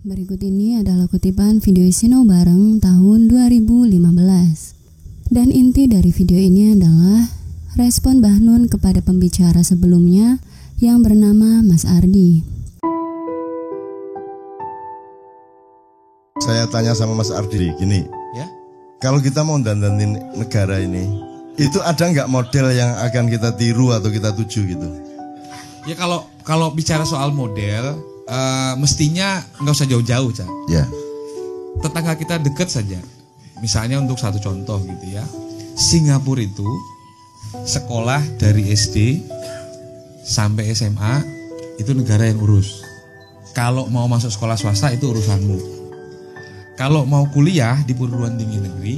Berikut ini adalah kutipan video Sinau Bareng tahun 2015. Dan inti dari video ini adalah respon Mbah Nun kepada pembicara sebelumnya yang bernama Mas Ardi. Saya tanya sama Mas Ardi gini, ya, kalau kita mau dandanin negara ini, itu ada nggak model yang akan kita tiru atau kita tuju gitu? Ya kalau bicara soal model, mestinya nggak usah jauh-jauh, Cak. Ya. Tetangga kita deket saja. Misalnya untuk satu contoh gitu ya, Singapura itu sekolah dari SD sampai SMA itu negara yang urus. Kalau mau masuk sekolah swasta itu urusanmu. Kalau mau kuliah di perguruan tinggi negeri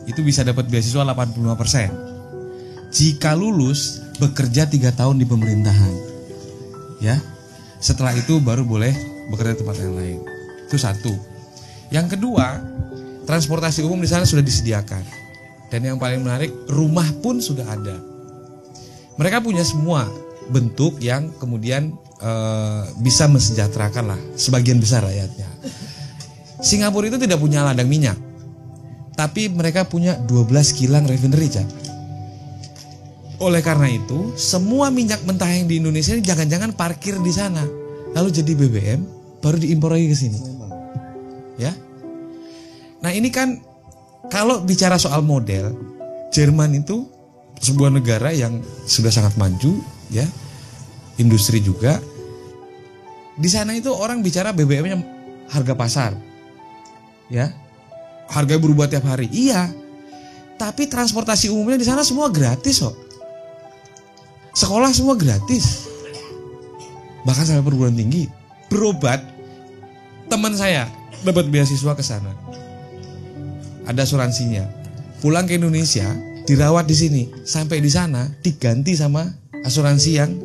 itu bisa dapat beasiswa 85%. Jika lulus bekerja 3 tahun di pemerintahan, ya. Setelah itu baru boleh bekerja di tempat yang lain. Itu satu. Yang kedua, transportasi umum di sana sudah disediakan. Dan yang paling menarik, rumah pun sudah ada. Mereka punya semua bentuk yang kemudian bisa mensejahterakan lah sebagian besar rakyatnya. Singapura itu tidak punya ladang minyak, tapi mereka punya 12 kilang refinery, Cak. Oleh karena itu, semua minyak mentah yang di Indonesia ini jangan-jangan parkir di sana, lalu jadi BBM, baru diimpor lagi ke sini. Ya. Nah, ini kan kalau bicara soal model, Jerman itu sebuah negara yang sudah sangat maju, ya. Industri juga. Di sana itu orang bicara BBM-nya harga pasar. Ya. Harga berubah tiap hari. Iya. Tapi transportasi umumnya di sana semua gratis kok. Sekolah semua gratis. Bahkan sampai perguruan tinggi. Berobat, teman saya dapat beasiswa ke sana. Ada asuransinya. Pulang ke Indonesia, dirawat di sini. Sampai di sana diganti sama asuransi yang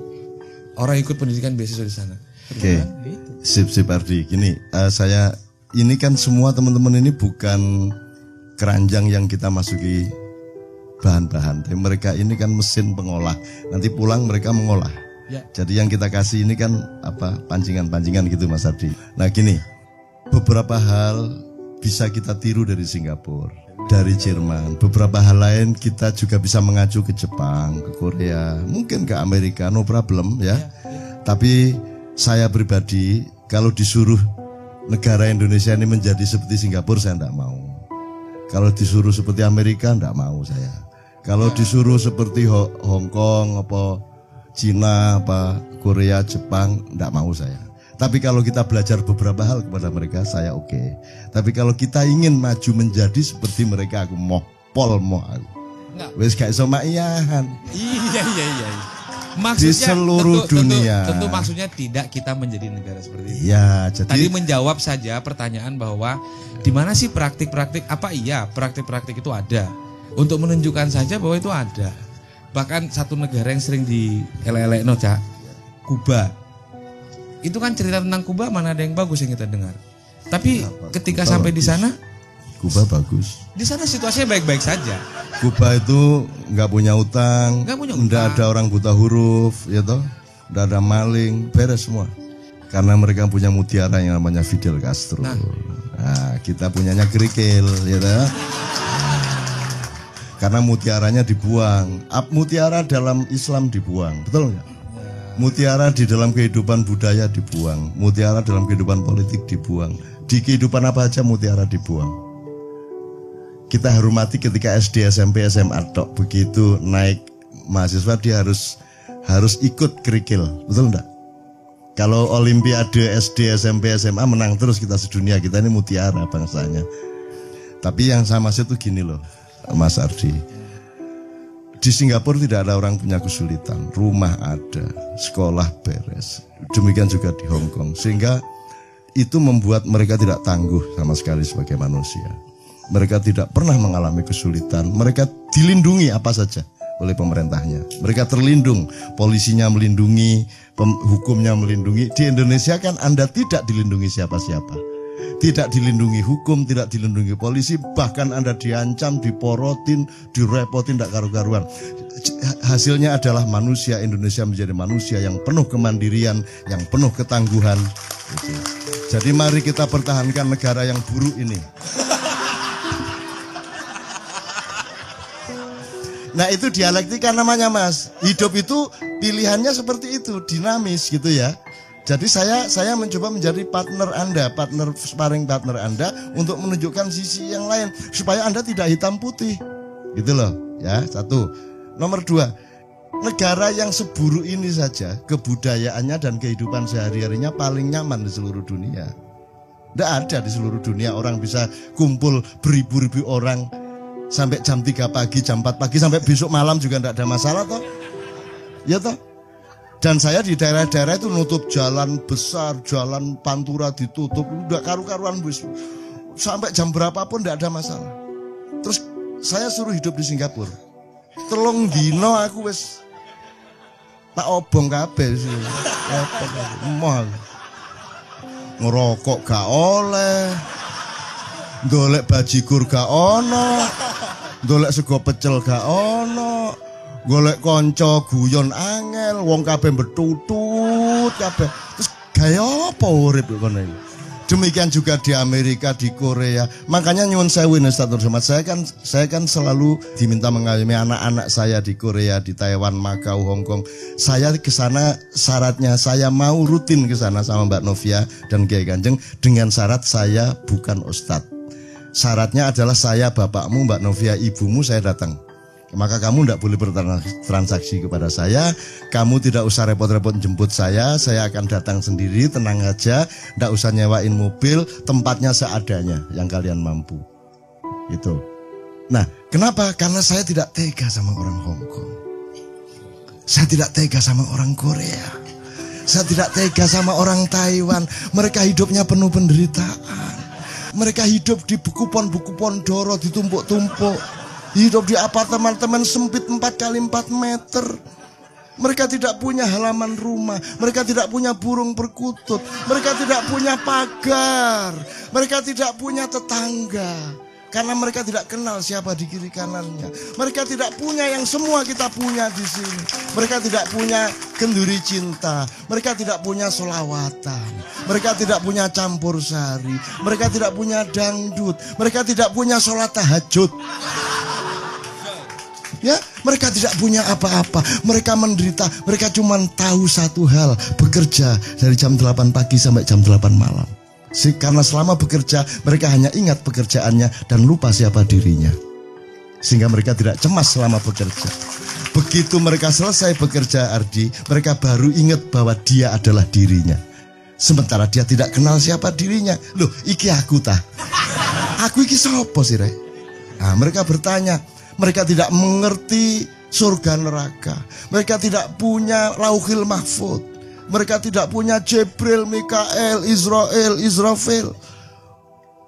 orang ikut pendidikan beasiswa di sana. Oke. Sip Ardi. Gini, ini kan semua teman-teman ini bukan keranjang yang kita masuki bahan-bahan, tapi mereka ini kan mesin pengolah. Nanti pulang mereka mengolah. Ya. Jadi yang kita kasih ini kan pancingan-pancingan gitu, Mas Ardi. Nah gini, beberapa hal bisa kita tiru dari Singapura, dari Jerman. Beberapa hal lain kita juga bisa mengacu ke Jepang, ke Korea, mungkin ke Amerika, no problem ya. Tapi saya pribadi kalau disuruh negara Indonesia ini menjadi seperti Singapura, saya tidak mau. Kalau disuruh seperti Amerika, tidak mau saya. Kalau disuruh seperti Hong Kong, Cina, Korea, Jepang, tidak mau saya. Tapi kalau kita belajar beberapa hal kepada mereka, saya oke. Tapi kalau kita ingin maju menjadi seperti mereka, aku mau aku. Wes gak iso makian. Iya. Maksudnya, di seluruh dunia. Tentu maksudnya tidak kita menjadi negara seperti itu. Ya, jadi tadi menjawab saja pertanyaan bahwa di mana sih praktik-praktik? Apa iya praktik-praktik itu ada? Untuk menunjukkan saja bahwa itu ada. Bahkan satu negara yang sering dielek-elekno, Cak, Kuba. Itu kan cerita tentang Kuba, mana ada yang bagus yang kita dengar. Tapi ketika Kuba sampai bagus. Di sana, Kuba bagus. Di sana situasinya baik-baik saja. Kuba itu nggak punya utang, nggak ada orang buta huruf, ya toh, nggak ada maling, beres semua. Karena mereka punya mutiara yang namanya Fidel Castro. Nah, kita punyanya kerikil, ya toh. Karena mutiaranya dibuang. Mutiara dalam Islam dibuang, betul nggak? Mutiara di dalam kehidupan budaya dibuang, mutiara dalam kehidupan politik dibuang. Di kehidupan apa aja mutiara dibuang. Kita hormati ketika SD, SMP, SMA tok. Begitu naik mahasiswa dia harus ikut kerikil, betul enggak? Kalau olimpiade SD, SMP, SMA menang terus kita sedunia, kita ini mutiara bangsanya. Tapi yang sama itu gini loh, Mas Ardi. Di Singapura tidak ada orang punya kesulitan, rumah ada, sekolah beres. Demikian juga di Hong Kong. Sehingga itu membuat mereka tidak tangguh sama sekali sebagai manusia. Mereka tidak pernah mengalami kesulitan. Mereka dilindungi apa saja oleh pemerintahnya. Mereka terlindung, polisinya melindungi, hukumnya melindungi. Di Indonesia kan Anda tidak dilindungi siapa-siapa. Tidak dilindungi hukum, tidak dilindungi polisi, bahkan Anda diancam, diporotin, direpotin, tidak karu-karuan. Hasilnya adalah manusia Indonesia menjadi manusia yang penuh kemandirian, yang penuh ketangguhan. Gitu. Jadi mari kita pertahankan negara yang buruk ini. Nah itu dialektika namanya Mas. Hidup itu pilihannya seperti itu, dinamis gitu ya. Jadi saya mencoba menjadi partner Anda, sparring partner Anda untuk menunjukkan sisi yang lain supaya Anda tidak hitam putih. Gitu loh, ya. Satu. Nomor dua, negara yang seburuk ini saja kebudayaannya dan kehidupan sehari-harinya paling nyaman di seluruh dunia. Tidak ada di seluruh dunia orang bisa kumpul beribu-ribu orang sampai jam 3 pagi, jam 4 pagi sampai besok malam juga tidak ada masalah toh. Ya toh. Dan saya di daerah-daerah itu nutup jalan besar, jalan Pantura ditutup, udah karu-karuan bus. Sampai jam berapapun tidak ada masalah. Terus saya suruh hidup di Singapura. Telung dino aku wis tak obong kabeh sih. Emang ngerokok gak oleh, golek bajigur gak ono, golek sego pecel gak ono, golek konco guyon angel, wong kabeh betutut kabeh. Terus gaya apa urip kono iki? Demikian juga di Amerika, di Korea. Makanya nyuwun sewu Ustaz Nur Somad, saya kan selalu diminta mengayomi anak-anak saya di Korea, di Taiwan, Makau, Hong Kong. Saya ke sana syaratnya saya mau rutin ke sana sama Mbak Novia dan Kiai Kanjeng dengan syarat saya bukan ustadz. Syaratnya adalah saya bapakmu, Mbak Novia ibumu, saya datang. Maka kamu tidak boleh bertransaksi kepada saya. Kamu tidak usah repot-repot jemput saya akan datang sendiri, tenang aja. Tidak usah nyewain mobil, tempatnya seadanya yang kalian mampu. Itu. Nah, kenapa? Karena saya tidak tega sama orang Hong Kong. Saya tidak tega sama orang Korea. Saya tidak tega sama orang Taiwan. Mereka hidupnya penuh penderitaan. Mereka hidup di buku-buku Doro ditumpuk-tumpuk. Hidup di apartemen sempit 4x4 meter. Mereka tidak punya halaman rumah. Mereka tidak punya burung perkutut. Mereka tidak punya pagar. Mereka tidak punya tetangga. Karena mereka tidak kenal siapa di kiri kanannya. Mereka tidak punya yang semua kita punya di sini. Mereka tidak punya kenduri cinta. Mereka tidak punya solawatan. Mereka tidak punya campur sari. Mereka tidak punya dangdut. Mereka tidak punya sholat tahajud. Ya, mereka tidak punya apa-apa. Mereka menderita. Mereka cuma tahu satu hal, bekerja dari jam 8 pagi sampai jam 8 malam. Karena selama bekerja mereka hanya ingat pekerjaannya dan lupa siapa dirinya. Sehingga mereka tidak cemas selama bekerja. Begitu mereka selesai bekerja, Ardi, mereka baru ingat bahwa dia adalah dirinya. Sementara dia tidak kenal siapa dirinya. Loh, iki aku tah. Aku iki sapa sih, Rek? Nah, mereka bertanya. Mereka tidak mengerti surga neraka. Mereka tidak punya Lauhil Mahfud. Mereka tidak punya Jibril, Mikael, Israfil.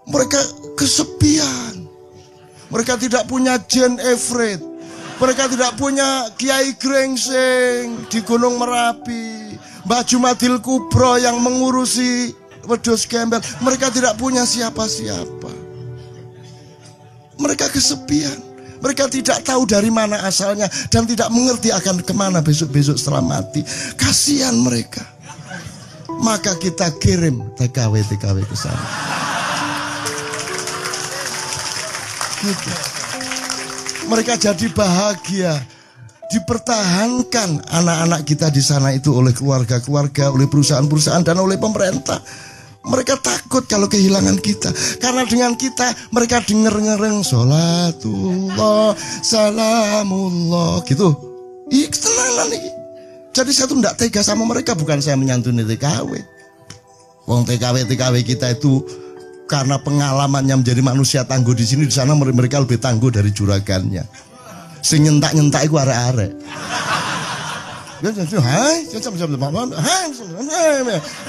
Mereka kesepian. Mereka tidak punya Jen Efrit. Mereka tidak punya Kiai Grengsing di Gunung Merapi. Mbah Jumadil Kubro yang mengurusi wedhus gembel. Mereka tidak punya siapa-siapa. Mereka kesepian. Mereka tidak tahu dari mana asalnya dan tidak mengerti akan kemana besok-besok setelah mati. Kasihan mereka. Maka kita kirim TKW ke sana. Gitu. Mereka jadi bahagia. Dipertahankan anak-anak kita di sana itu oleh keluarga-keluarga, oleh perusahaan-perusahaan dan oleh pemerintah. Mereka takut kalau kehilangan kita. Karena dengan kita mereka denger-ngereng sholatullah, salamullah gitu. Ih, ketenangan nih. Jadi saya tuh tidak tega sama mereka. Bukan saya menyantuni TKW. Wong TKW kita itu karena pengalamannya menjadi manusia tangguh di sini, di sana mereka lebih tangguh dari juragannya. Sing nyentak-nyentak iku arek-arek.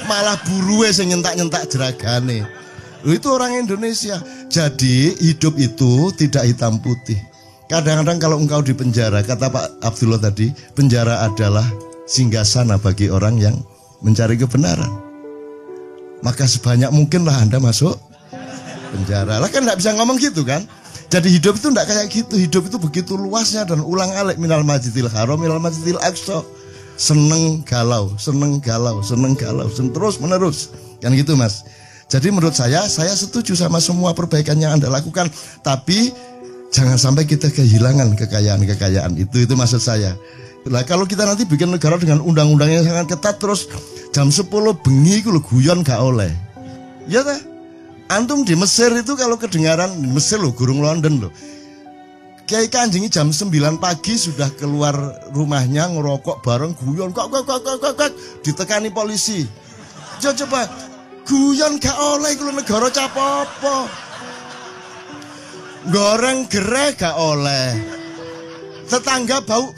Malah buruwe sing nyentak-nyentak jeragane. Itu orang Indonesia. Jadi hidup itu tidak hitam putih. Kadang-kadang kalau engkau di penjara, kata Pak Abdullah tadi, penjara adalah singgasana bagi orang yang mencari kebenaran. Maka sebanyak mungkinlah Anda masuk penjara. Lah kan tidak bisa ngomong gitu kan. Jadi hidup itu tidak kayak gitu. Hidup itu begitu luasnya dan ulang-alik minal masjidil haram minal masjidil aqsa. Seneng galau, terus menerus. Kan gitu Mas. Jadi menurut saya setuju sama semua perbaikan yang Anda lakukan, tapi jangan sampai kita kehilangan kekayaan itu maksud saya. Lah kalau kita nanti bikin negara dengan undang-undang yang sangat ketat, terus jam 10 bengi itu guyon gak oleh. Ya ta? Antum di Mesir itu kalau kedengaran, Mesir loh, gurung London loh, Kiai Kanjeng jam 9 pagi sudah keluar rumahnya ngerokok bareng guyon kok ditekani polisi. Coba guyon gak oleh kalau negara capopo. Goreng gereh gak oleh. Tetangga bau,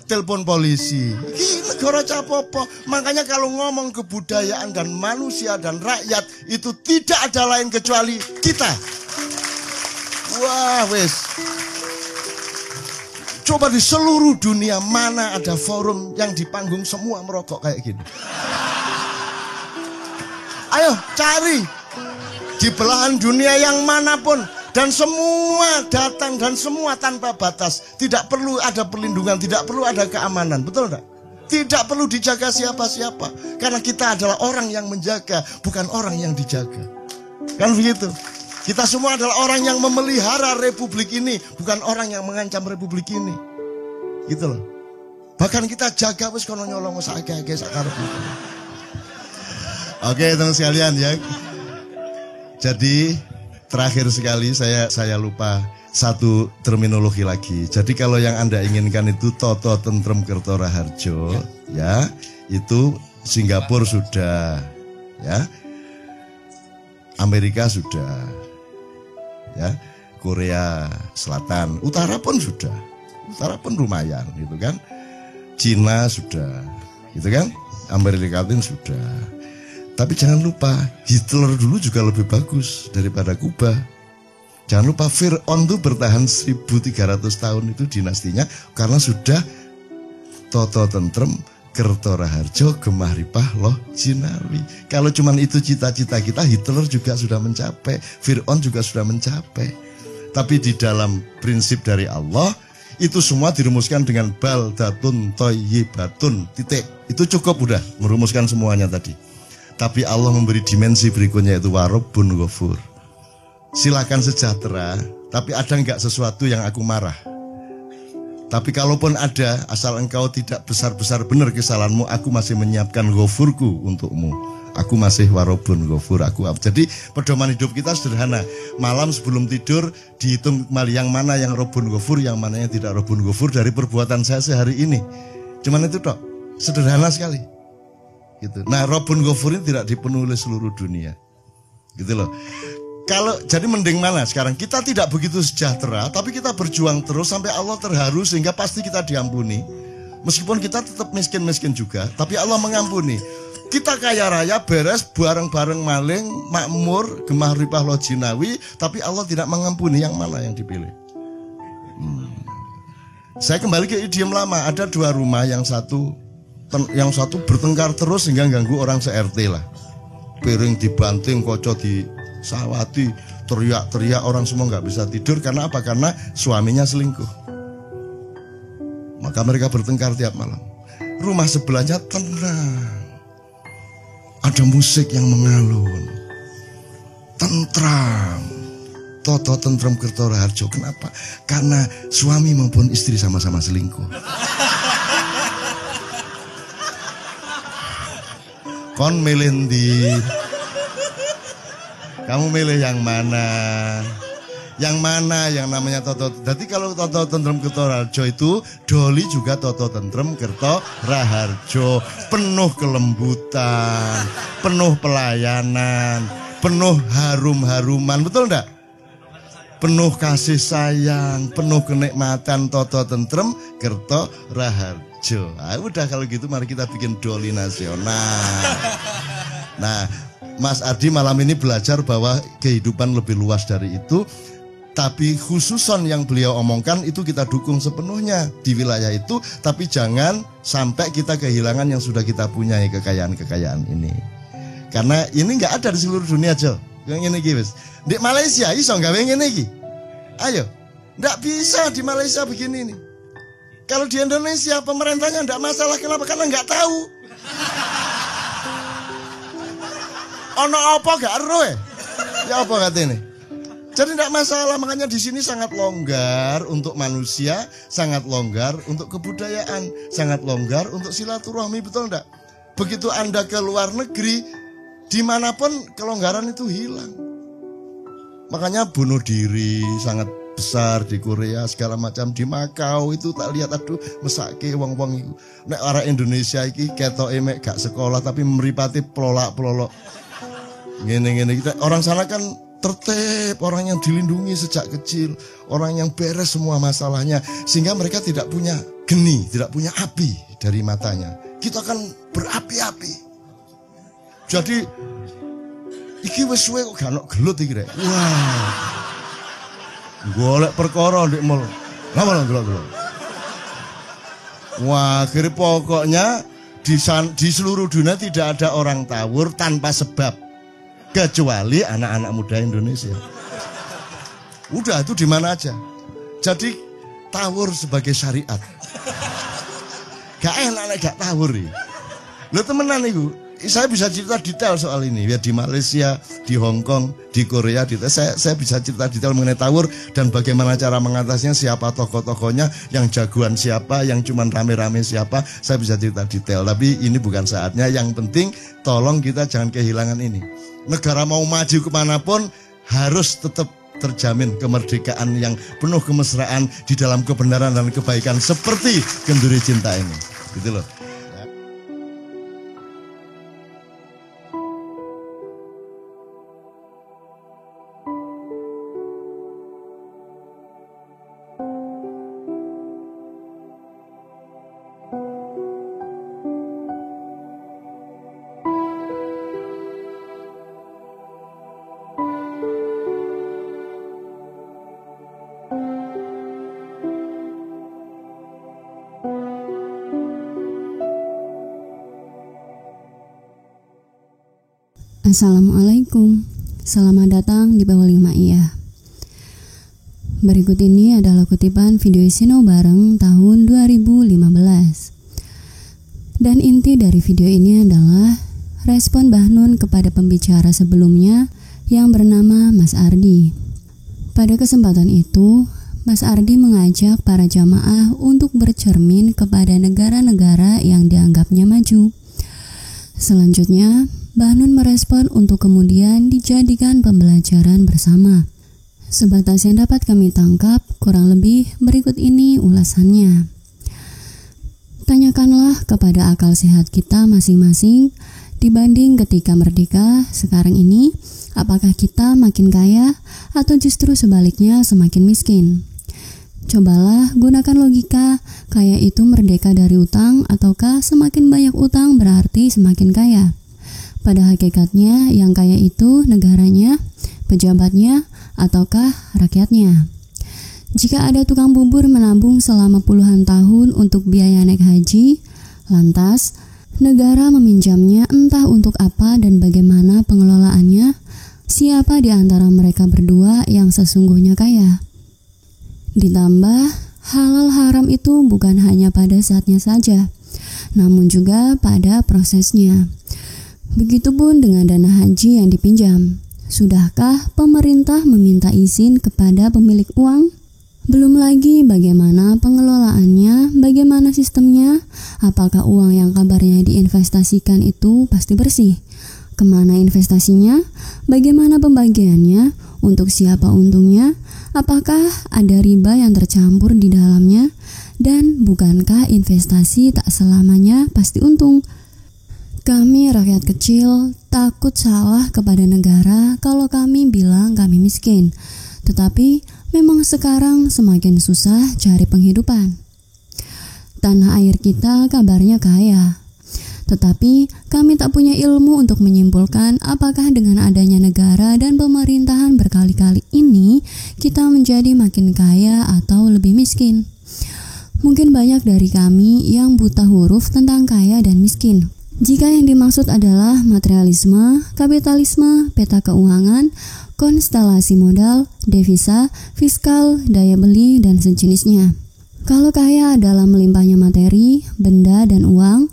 telepon polisi. Ini negara capopo. Makanya kalau ngomong kebudayaan dan manusia dan rakyat, itu tidak ada lain kecuali kita. Wah wes. Coba di seluruh dunia mana ada forum yang di panggung semua merokok kayak gini. Ayo cari di belahan dunia yang manapun, dan semua datang dan semua tanpa batas. Tidak perlu ada perlindungan, tidak perlu ada keamanan, betul enggak? Tidak perlu dijaga siapa-siapa, karena kita adalah orang yang menjaga, bukan orang yang dijaga. Kan begitu? Kita semua adalah orang yang memelihara republik ini, bukan orang yang mengancam republik ini. Gitu loh. Bahkan kita jaga wis kono nyolong sakake sakarep. Oke, teman sekalian ya. Jadi terakhir sekali saya lupa satu terminologi lagi. Jadi kalau yang Anda inginkan itu Toto Tentrem Kerto Raharjo, ya, itu Singapura sudah, ya. Amerika sudah, ya. Korea Selatan, Utara pun sudah. Utara pun lumayan gitu kan. Cina sudah, gitu kan. Amerika Latin sudah. Tapi jangan lupa Hitler dulu juga lebih bagus daripada Kuba. Jangan lupa Fir'aun itu bertahan 1300 tahun itu dinastinya karena sudah Toto Tentrem Kerto Raharjo Gemah Ripah Loh Jinawi. Kalau cuman itu cita-cita kita, Hitler juga sudah mencapai, Fir'aun juga sudah mencapai. Tapi di dalam prinsip dari Allah, itu semua dirumuskan dengan baldatun thayyibatun, titik. Itu cukup udah merumuskan semuanya tadi. Tapi Allah memberi dimensi berikutnya, itu Warabbun Ghafur. Silakan sejahtera, tapi ada enggak sesuatu yang aku marah? Tapi kalaupun ada, asal engkau tidak besar-besar benar kesalahanmu, aku masih menyiapkan Ghafurku untukmu. Aku masih Warabbun Ghafur. Jadi pedoman hidup kita sederhana. Malam sebelum tidur dihitung yang mana yang Rabbun Ghafur, yang mana yang tidak Rabbun Ghafur dari perbuatan saya sehari ini. Cuman itu tok, sederhana sekali. Gitu. Nah, Rabbun Ghafur ini tidak dipenuhi oleh seluruh dunia. Gitu loh. Kalau jadi mending mana sekarang? Kita tidak begitu sejahtera, tapi kita berjuang terus sampai Allah terharu sehingga pasti kita diampuni. Meskipun kita tetap miskin-miskin juga, tapi Allah mengampuni. Kita kaya raya, beres, bareng-bareng maling, makmur, Gemah Ripah Loh Jinawi, tapi Allah tidak mengampuni. Yang mana yang dipilih? Saya kembali ke idiom lama. Ada dua rumah, yang satu bertengkar terus sehingga ganggu orang se-RT lah. Piring dibanting, kaca disawati, teriak-teriak, orang semua nggak bisa tidur. Karena apa? Karena suaminya selingkuh. Maka mereka bertengkar tiap malam. Rumah sebelahnya tenang, ada musik yang mengalun, tentram. Toto Tentrem Kerto Raharjo. Kenapa? Karena suami maupun istri sama-sama selingkuh. Kon milih ndi? Kamu milih yang mana? Yang mana yang namanya Toto? Jadi kalau Toto Tentrem Kerto Raharjo itu, Doli juga Toto Tentrem Kerto Raharjo. Penuh kelembutan, penuh pelayanan, penuh harum-haruman, betul enggak? Penuh kasih sayang, penuh kenikmatan, Toto Tentrem Kerto Raharjo. Nah, udah kalau gitu mari kita bikin Doli nasional. Nah, Mas Adi malam ini belajar bahwa kehidupan lebih luas dari itu. Tapi khususon yang beliau omongkan itu kita dukung sepenuhnya di wilayah itu. Tapi jangan sampai kita kehilangan yang sudah kita punyai, kekayaan-kekayaan ini. Karena ini nggak ada di seluruh dunia, Jo. Yang ini guys. Di Malaysia iso gawe ngene iki. Ayo. Nggak bisa di Malaysia begini nih. Kalau di Indonesia pemerintahnya nggak masalah, kenapa? Karena nggak tahu. Ono apa gak ero ya apa katanya? Jadi tidak masalah, makanya di sini sangat longgar untuk manusia, sangat longgar untuk kebudayaan, sangat longgar untuk silaturahmi, betul enggak? Begitu Anda ke luar negeri, dimanapun kelonggaran itu hilang. Makanya bunuh diri sangat besar di Korea, segala macam, di Makau itu tak lihat, aduh mesake wong-wong itu. Nek orang Indonesia iki ketoke mek gak sekolah tapi mripate pelolak-pelolok. Ngene-ngene kita orang sana kan tertib, orang yang dilindungi sejak kecil, orang yang beres semua masalahnya, sehingga mereka tidak punya geni, tidak punya api dari matanya. Kita kan berapi-api. Jadi iki wis suwe kok gak ono gelut iki rek. Wah. Golek perkara ndek mall. Napa lho gelut-gelut. Wah, akhirnya pokoknya di seluruh dunia tidak ada orang tawur tanpa sebab. Kecuali anak-anak muda Indonesia. Udah itu di mana aja. Jadi tawur sebagai syariat. Gak enak gak tawur ya. Lo temenan itu. Saya bisa cerita detail soal ini. Ya di Malaysia, di Hong Kong, di Korea, saya bisa cerita detail mengenai tawur dan bagaimana cara mengatasinya, siapa tokoh-tokohnya, yang jagoan siapa, yang cuman rame-rame siapa. Saya bisa cerita detail. Tapi ini bukan saatnya. Yang penting tolong kita jangan kehilangan ini. Negara mau maju kemanapun harus tetap terjamin kemerdekaan yang penuh kemesraan di dalam kebenaran dan kebaikan seperti Kenduri Cinta ini. Gitu loh. Assalamualaikum, selamat datang di Bawali Ma'iyah. Berikut ini adalah kutipan video Sinau Bareng tahun 2015. Dan inti dari video ini adalah respon Bahnun kepada pembicara sebelumnya yang bernama Mas Ardi. Pada kesempatan itu, Mas Ardi mengajak para jamaah untuk bercermin kepada negara-negara yang dianggapnya maju. Selanjutnya, Bahnun merespon untuk kemudian dijadikan pembelajaran bersama. Sebatas yang dapat kami tangkap, kurang lebih berikut ini ulasannya. Tanyakanlah kepada akal sehat kita masing-masing dibanding ketika merdeka sekarang ini, apakah kita makin kaya atau justru sebaliknya semakin miskin? Cobalah gunakan logika, kaya itu merdeka dari utang ataukah semakin banyak utang berarti semakin kaya? Pada hakikatnya yang kaya itu negaranya, pejabatnya, ataukah rakyatnya. Jika ada tukang bubur menabung selama puluhan tahun untuk biaya naik haji, lantas negara meminjamnya entah untuk apa dan bagaimana pengelolaannya, siapa di antara mereka berdua yang sesungguhnya kaya? Ditambah, halal haram itu bukan hanya pada saatnya saja, namun juga pada prosesnya. Begitupun dengan dana haji yang dipinjam. Sudahkah pemerintah meminta izin kepada pemilik uang? Belum lagi bagaimana pengelolaannya, bagaimana sistemnya, apakah uang yang kabarnya diinvestasikan itu pasti bersih? Kemana investasinya? Bagaimana pembagiannya? Untuk siapa untungnya? Apakah ada riba yang tercampur di dalamnya? Dan bukankah investasi tak selamanya pasti untung? Kami rakyat kecil takut salah kepada negara kalau kami bilang kami miskin. Tetapi memang sekarang semakin susah cari penghidupan. Tanah air kita kabarnya kaya. Tetapi kami tak punya ilmu untuk menyimpulkan apakah dengan adanya negara dan pemerintahan berkali-kali ini kita menjadi makin kaya atau lebih miskin. Mungkin banyak dari kami yang buta huruf tentang kaya dan miskin. Jika yang dimaksud adalah materialisme, kapitalisme, peta keuangan, konstelasi modal, devisa, fiskal, daya beli, dan sejenisnya. Kalau kaya adalah melimpahnya materi, benda, dan uang,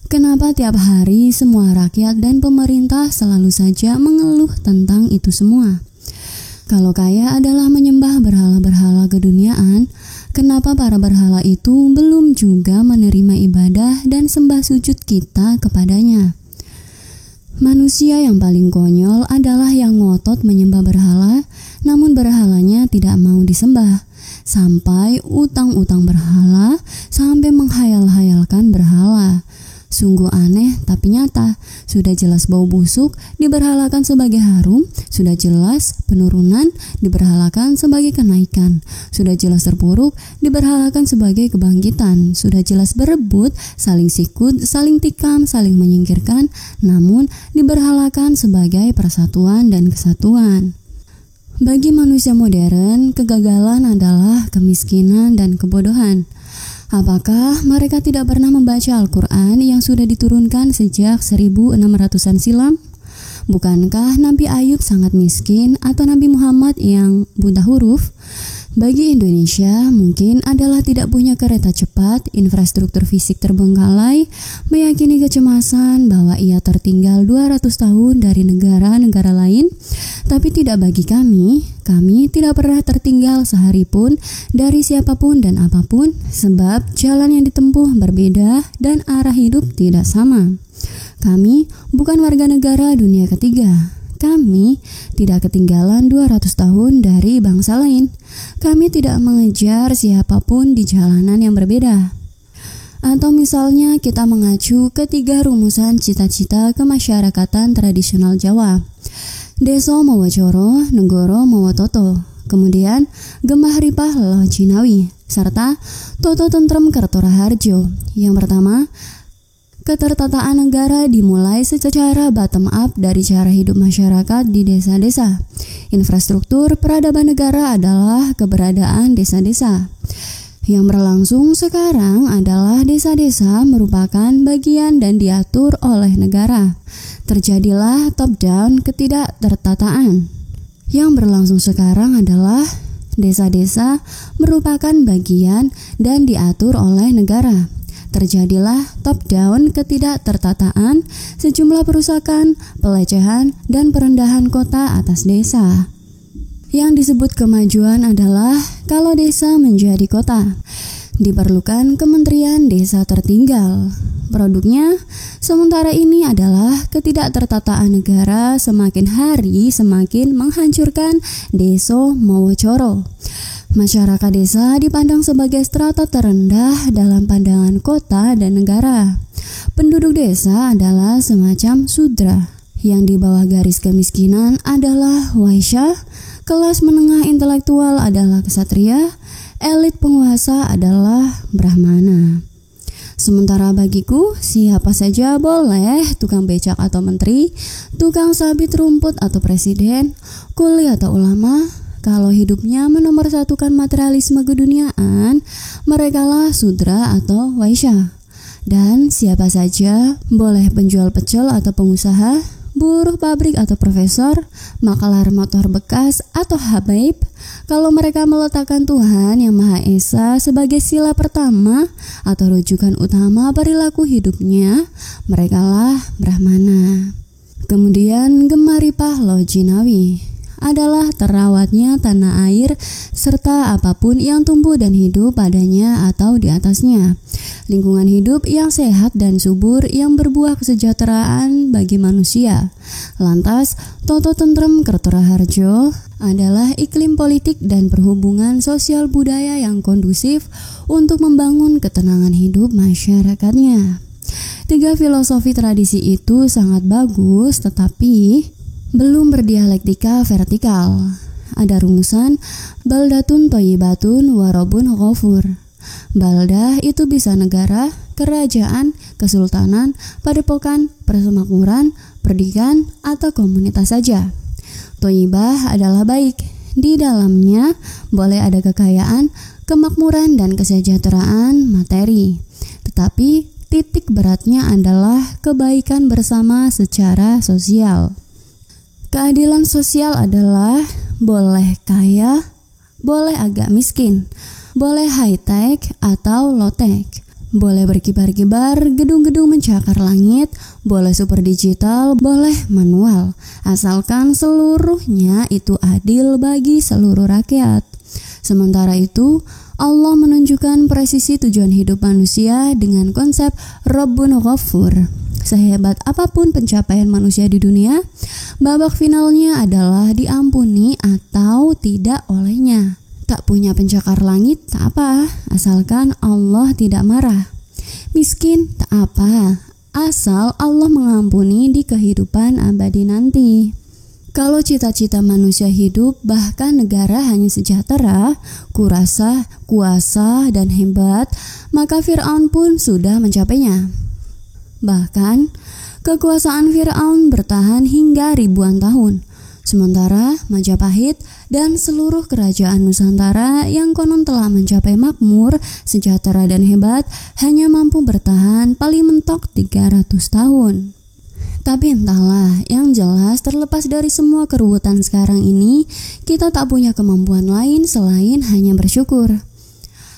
Kenapa tiap hari semua rakyat dan pemerintah selalu saja mengeluh tentang itu semua? Kalau kaya adalah menyembah berhala-berhala keduniaan, kenapa para berhala itu belum juga menerima ibadah dan sembah sujud kita kepadanya? Manusia yang paling konyol adalah yang ngotot menyembah berhala, namun berhalanya tidak mau disembah. Sampai utang-utang berhala, sampai menghayal-hayalkan berhala. Sungguh aneh tapi nyata. Sudah jelas bau busuk diberhalakan sebagai harum, sudah jelas penurunan diberhalakan sebagai kenaikan, sudah jelas terpuruk diberhalakan sebagai kebangkitan, sudah jelas berebut, saling sikut, saling tikam, saling menyingkirkan, namun diberhalakan sebagai persatuan dan kesatuan. Bagi manusia modern, kegagalan adalah kemiskinan dan kebodohan. Apakah mereka tidak pernah membaca Al-Quran yang sudah diturunkan sejak 1600-an silam? Bukankah Nabi Ayub sangat miskin atau Nabi Muhammad yang buta huruf? Bagi Indonesia mungkin adalah tidak punya kereta cepat, infrastruktur fisik terbengkalai, meyakini kecemasan bahwa ia tertinggal 200 tahun dari negara-negara lain. Tapi tidak bagi kami tidak pernah tertinggal sehari pun dari siapapun dan apapun, sebab jalan yang ditempuh berbeda dan arah hidup tidak sama. Kami bukan warga negara dunia ketiga. Kami tidak ketinggalan 200 tahun dari bangsa lain. Kami tidak mengejar siapapun di jalanan yang berbeda. Atau misalnya kita mengacu ke 3 rumusan cita-cita kemasyarakatan tradisional Jawa. Deso mawa coro, nenggoro mawa toto. Kemudian gemah ripah loh Jinawi, serta toto tentrem kertora harjo. Yang pertama, ketertataan negara dimulai secara bottom up dari cara hidup masyarakat di desa-desa. Infrastruktur peradaban negara adalah keberadaan desa-desa. Yang berlangsung sekarang adalah desa-desa merupakan bagian dan diatur oleh negara. Terjadilah top-down ketidaktertataan. Yang berlangsung sekarang adalah desa-desa merupakan bagian dan diatur oleh negara. Terjadilah top-down ketidaktertataan, sejumlah perusakan, pelecehan, dan perendahan kota atas desa. Yang disebut kemajuan adalah kalau desa menjadi kota. Diperlukan kementerian desa tertinggal. Produknya sementara ini adalah ketidaktertataan negara semakin hari semakin menghancurkan deso mawa coro. Masyarakat desa dipandang sebagai strata terendah dalam pandangan kota dan negara. Penduduk desa adalah semacam sudra. Yang di bawah garis kemiskinan adalah waisya, kelas menengah intelektual adalah ksatria, elit penguasa adalah brahmana. Sementara bagiku, siapa saja boleh, tukang becak atau menteri, tukang sabit rumput atau presiden, kuli atau ulama. Kalau hidupnya menomorsatukan materialisme keduniaan, merekalah sudra atau waisya. Dan siapa saja boleh penjual pecel atau pengusaha, buruh pabrik atau profesor, makalar motor bekas atau habaib. Kalau mereka meletakkan Tuhan Yang Maha Esa sebagai sila pertama atau rujukan utama perilaku hidupnya, merekalah brahmana. Kemudian gemaripah lo Jinawi adalah terawatnya tanah air serta apapun yang tumbuh dan hidup padanya atau di atasnya. Lingkungan hidup yang sehat dan subur yang berbuah kesejahteraan bagi manusia. Lantas, toto tentrem kertora harjo adalah iklim politik dan perhubungan sosial budaya yang kondusif untuk membangun ketenangan hidup masyarakatnya. 3 filosofi tradisi itu sangat bagus, tetapi belum berdialektika vertikal. Ada rumusan baldatun toyibatun warobun ghafur. Baldah itu bisa negara, kerajaan, kesultanan, padepokan, persemakmuran, perdikan, atau komunitas saja. Toyibah adalah baik. Di dalamnya boleh ada kekayaan, kemakmuran, dan kesejahteraan materi. Tetapi titik beratnya adalah kebaikan bersama secara sosial. Keadilan sosial adalah boleh kaya, boleh agak miskin, boleh high-tech atau low-tech, Boleh berkibar-kibar, gedung-gedung mencakar langit, boleh super digital, boleh manual, asalkan seluruhnya itu adil bagi seluruh rakyat. Sementara itu, Allah menunjukkan presisi tujuan hidup manusia dengan konsep Rabbun Ghafur. Sehebat apapun pencapaian manusia di dunia, babak finalnya adalah diampuni atau tidak olehnya. Tak punya pencakar langit tak apa, asalkan Allah tidak marah. Miskin tak apa, asal Allah mengampuni di kehidupan abadi nanti. Kalau cita-cita manusia hidup bahkan negara hanya sejahtera, kurasa, kuasa, dan hebat, maka Fir'aun pun sudah mencapainya. Bahkan, kekuasaan Fir'aun bertahan hingga ribuan tahun. Sementara Majapahit dan seluruh kerajaan Nusantara yang konon telah mencapai makmur, sejahtera, dan hebat hanya mampu bertahan paling mentok 300 tahun. Tapi entahlah, yang jelas terlepas dari semua keruwetan sekarang ini, kita tak punya kemampuan lain selain hanya bersyukur.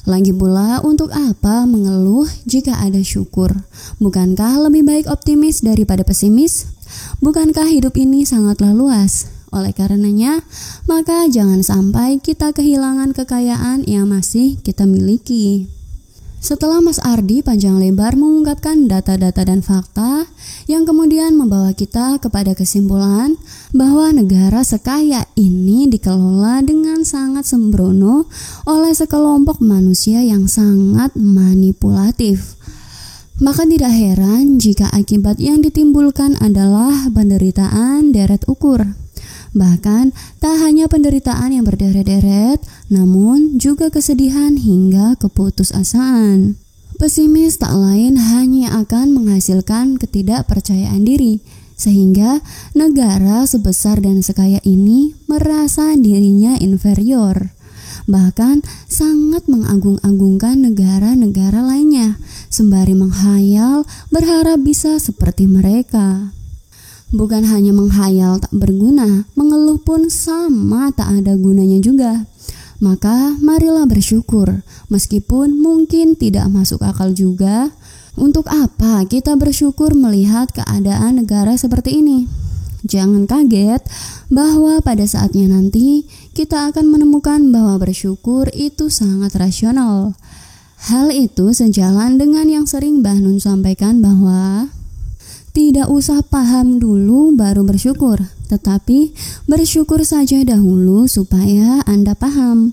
Lagi pula, untuk apa mengeluh jika ada syukur? Bukankah lebih baik optimis daripada pesimis? Bukankah hidup ini sangatlah luas? Oleh karenanya, maka jangan sampai kita kehilangan kekayaan yang masih kita miliki. Setelah Mas Ardi panjang lebar mengungkapkan data-data dan fakta yang kemudian membawa kita kepada kesimpulan bahwa negara sekaya ini dikelola dengan sangat sembrono oleh sekelompok manusia yang sangat manipulatif. Maka tidak heran jika akibat yang ditimbulkan adalah penderitaan deret ukur. Bahkan tak hanya penderitaan yang berderet-deret, namun juga kesedihan hingga keputusasaan. Pesimis tak lain hanya akan menghasilkan ketidakpercayaan diri, sehingga negara sebesar dan sekaya ini merasa dirinya inferior. Bahkan sangat mengagung-agungkan negara-negara lainnya, sembari menghayal berharap bisa seperti mereka. Bukan hanya menghayal tak berguna, mengeluh pun sama tak ada gunanya juga. Maka marilah bersyukur, meskipun mungkin tidak masuk akal juga. Untuk apa kita bersyukur melihat keadaan negara seperti ini? Jangan kaget bahwa pada saatnya nanti kita akan menemukan bahwa bersyukur itu sangat rasional. Hal itu sejalan dengan yang sering Mbah Nun sampaikan bahwa tidak usah paham dulu baru bersyukur, tetapi bersyukur saja dahulu supaya Anda paham.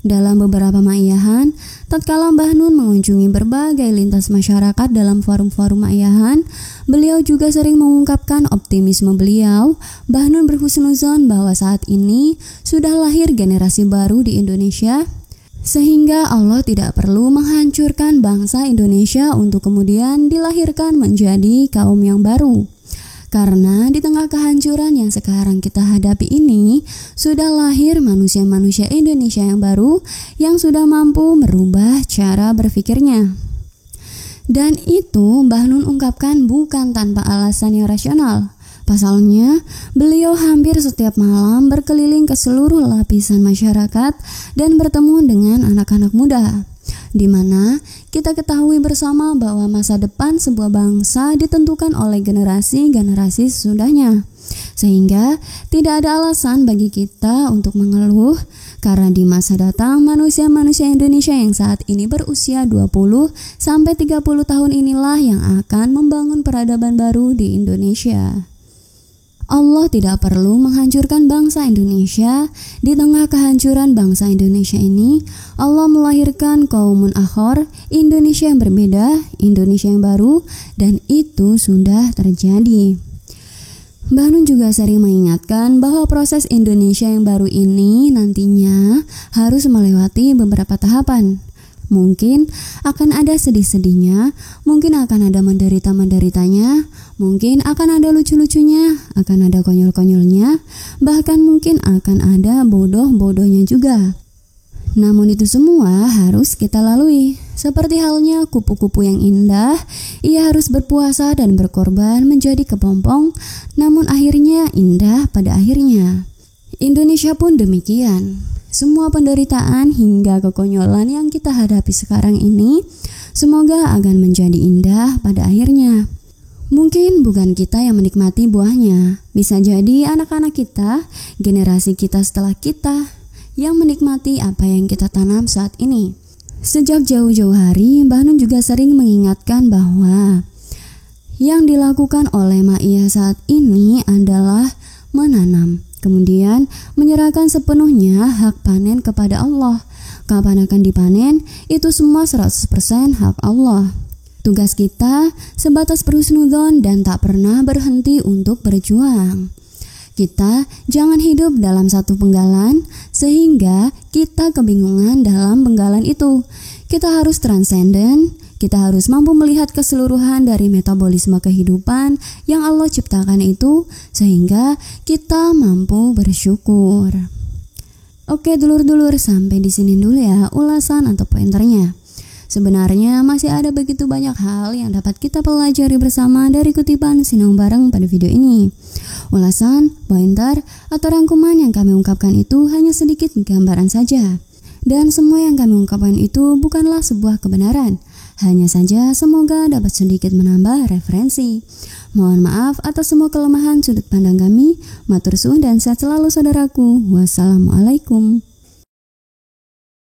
Dalam beberapa maiyahan, tatkala Mbah Nun mengunjungi berbagai lintas masyarakat dalam forum-forum maiyahan, beliau juga sering mengungkapkan optimisme beliau. Mbah Nun berhusnuzon bahwa saat ini sudah lahir generasi baru di Indonesia, sehingga Allah tidak perlu menghancurkan bangsa Indonesia untuk kemudian dilahirkan menjadi kaum yang baru. Karena di tengah kehancuran yang sekarang kita hadapi ini, sudah lahir manusia-manusia Indonesia yang baru yang sudah mampu merubah cara berpikirnya. Dan itu Mbah Nun ungkapkan bukan tanpa alasan yang rasional. Pasalnya, beliau hampir setiap malam berkeliling ke seluruh lapisan masyarakat dan bertemu dengan anak-anak muda, di mana kita ketahui bersama bahwa masa depan sebuah bangsa ditentukan oleh generasi-generasi sesudahnya. Sehingga tidak ada alasan bagi kita untuk mengeluh, karena di masa datang manusia-manusia Indonesia yang saat ini berusia 20-30 tahun inilah yang akan membangun peradaban baru di Indonesia. Allah tidak perlu menghancurkan bangsa Indonesia. Di tengah kehancuran bangsa Indonesia ini, Allah melahirkan qaumun akhor, Indonesia yang berbeda, Indonesia yang baru, dan itu sudah terjadi. Mbah Nun juga sering mengingatkan bahwa proses Indonesia yang baru ini nantinya harus melewati beberapa tahapan. Mungkin akan ada sedih-sedihnya, mungkin akan ada menderita-menderitanya, mungkin akan ada lucu-lucunya, akan ada konyol-konyolnya, bahkan mungkin akan ada bodoh-bodohnya juga. Namun itu semua harus kita lalui. Seperti halnya kupu-kupu yang indah, ia harus berpuasa dan berkorban menjadi kepompong, namun akhirnya indah pada akhirnya. Indonesia pun demikian. Semua penderitaan hingga kekonyolan yang kita hadapi sekarang ini Semoga akan menjadi indah pada akhirnya. Mungkin bukan kita yang menikmati buahnya, bisa jadi anak-anak kita, generasi kita setelah kita, yang menikmati apa yang kita tanam saat ini. Sejak jauh-jauh hari, Mbah Nun juga sering mengingatkan bahwa yang dilakukan oleh Ma'iyah saat ini adalah menanam, kemudian menyerahkan sepenuhnya hak panen kepada Allah. Kapan akan dipanen, itu semua 100% hak Allah. Tugas kita sebatas berhusnudzon dan tak pernah berhenti untuk berjuang. Kita jangan hidup dalam satu penggalan sehingga kita kebingungan dalam penggalan itu. Kita harus transenden, kita harus mampu melihat keseluruhan dari metabolisme kehidupan yang Allah ciptakan itu sehingga kita mampu bersyukur. Oke dulur-dulur, sampai di sini dulu ya ulasan atau pointernya. Sebenarnya masih ada begitu banyak hal yang dapat kita pelajari bersama dari kutipan Sinau Bareng pada video ini. Ulasan, pointer, atau rangkuman yang kami ungkapkan itu hanya sedikit gambaran saja. Dan semua yang kami ungkapkan itu bukanlah sebuah kebenaran. Hanya saja semoga dapat sedikit menambah referensi. Mohon maaf atas semua kelemahan sudut pandang kami. Matur suwun dan sehat selalu saudaraku. Wassalamualaikum.